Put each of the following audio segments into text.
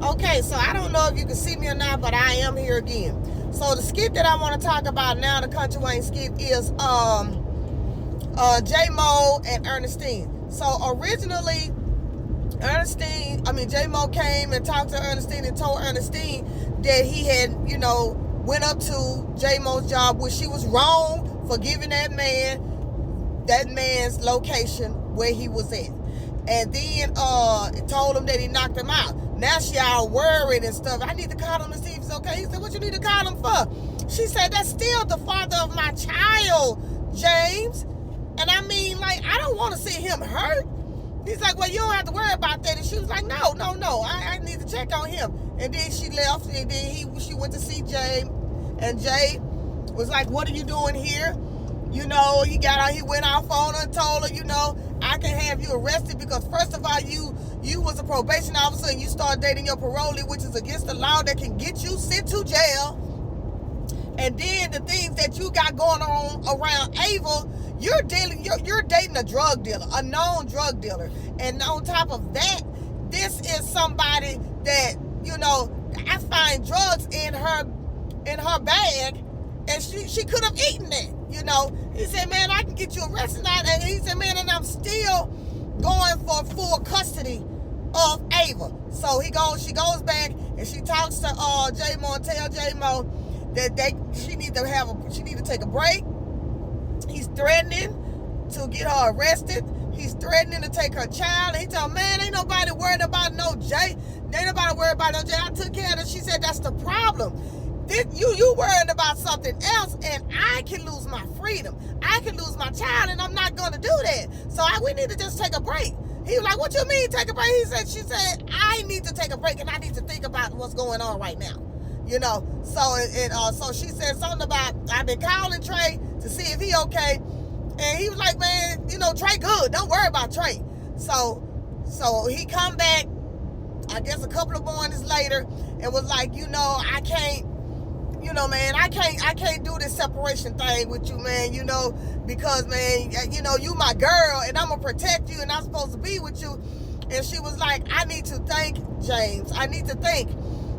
Okay, so I don't know if you can see me or not, but I am here again. So the skit that I want to talk about now, the Country Wayne skit, is J-Mo and Ernestine. So originally, J-Mo came and talked to Ernestine and told Ernestine that he had, went up to J-Mo's job, which she was wrong for giving that man's location where he was at. And then told him that he knocked him out. Now she all worried and stuff. I need to call him to see if it's okay. He said, what you need to call him for? She said, that's still the father of my child, James. And I don't want to see him hurt. He's like, well, you don't have to worry about that. And she was like, no. I need to check on him. And then she left, and then she went to see Jay. And Jay was like, what are you doing here? He went off on her and told her, I can have you arrested because first of all, you was a probation officer and you started dating your parolee, which is against the law that can get you sent to jail. And then the things that you got going on around Ava, you're dating a drug dealer, a known drug dealer. And on top of that, this is somebody that, I find drugs in her bag, and she could have eaten it. He said, man, I can get you arrested. And he said, man, and I'm still going for full custody of Ava. So she goes back and she talks to J-Mo and tell J-Mo that she need to take a break. He's threatening to get her arrested. He's threatening to take her child. And he told her, man, ain't nobody worried about no Jay. Ain't nobody worried about no Jay. I took care of it. She said, that's the problem. You worried about something else, and I can lose my freedom. I can lose my child, and I'm not going to do that. So we need to just take a break. He was like, what you mean take a break? She said, I need to take a break, and I need to think about what's going on right now. So she said something about, I've been calling Trey to see if he okay. And he was like, man, Trey good. Don't worry about Trey. So he come back, I guess a couple of mornings later, and was like, I can't, man, I can't do this separation thing with you, man, because, man, you my girl, and I'm going to protect you, and I'm supposed to be with you. And she was like, I need to think, James. I need to think.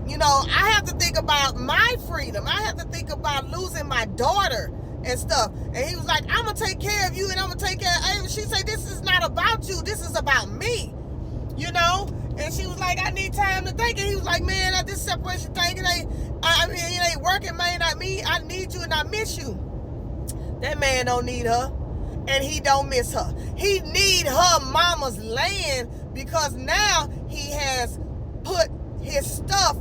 I have to think about my freedom. I have to think about losing my daughter and stuff. And he was like, I'm going to take care of you, and I'm going to take care of Ava. She said, this is not about you. This is about me, And she was like, I need time to think. And he was like, man, this separation thing, it ain't working, man. I need you and I miss you. That man don't need her, and he don't miss her. He need her mama's land because now he has put his stuff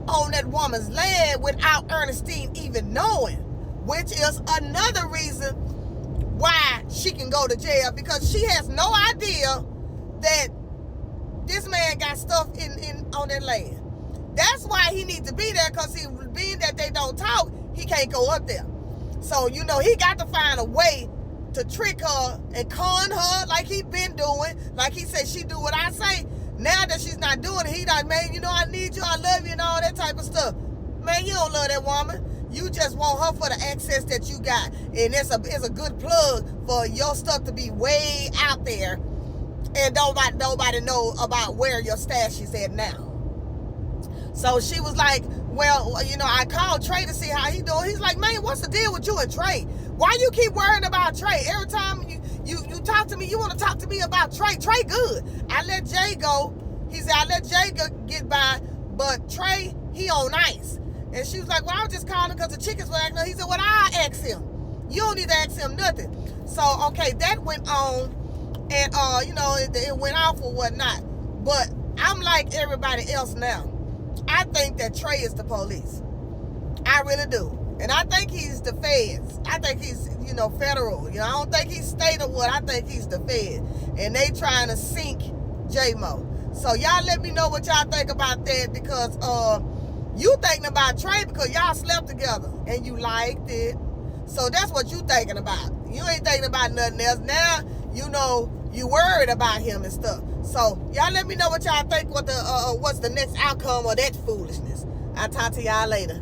on that woman's land without Ernestine even knowing, which is another reason why she can go to jail, because she has no idea that this man got stuff on that land. That's why he needs to be there, because being that they don't talk, he can't go up there. So, he got to find a way to trick her and con her like he been doing. Like he said, she do what I say. Now that she's not doing it, he like, man, I need you, I love you, and all that type of stuff. Man, you don't love that woman. You just want her for the access that you got. And it's a good plug for your stuff to be way out there. And nobody know about where your stash is at now. So she was like, well, I called Trey to see how he doing. He's like, man, what's the deal with you and Trey? Why you keep worrying about Trey? Every time you talk to me, you want to talk to me about Trey. Trey good. I let Jay go. He said, I let Jay get by, but Trey, he on ice. And she was like, well, I was just calling because the chickens were acting up. He said, well, I'll ask him. You don't need to ask him nothing. So, okay, that went on. And, it went off or whatnot. But I'm like everybody else now. I think that Trey is the police. I really do. And I think he's the feds. I think he's, federal. I don't think he's state or what. I think he's the fed. And they trying to sink J-Mo. So y'all let me know what y'all think about that, because you thinking about Trey because y'all slept together and you liked it. So that's what you thinking about. You ain't thinking about nothing else. Now, you worried about him and stuff. So y'all let me know what y'all think, what's the next outcome of that foolishness. I'll talk to y'all later.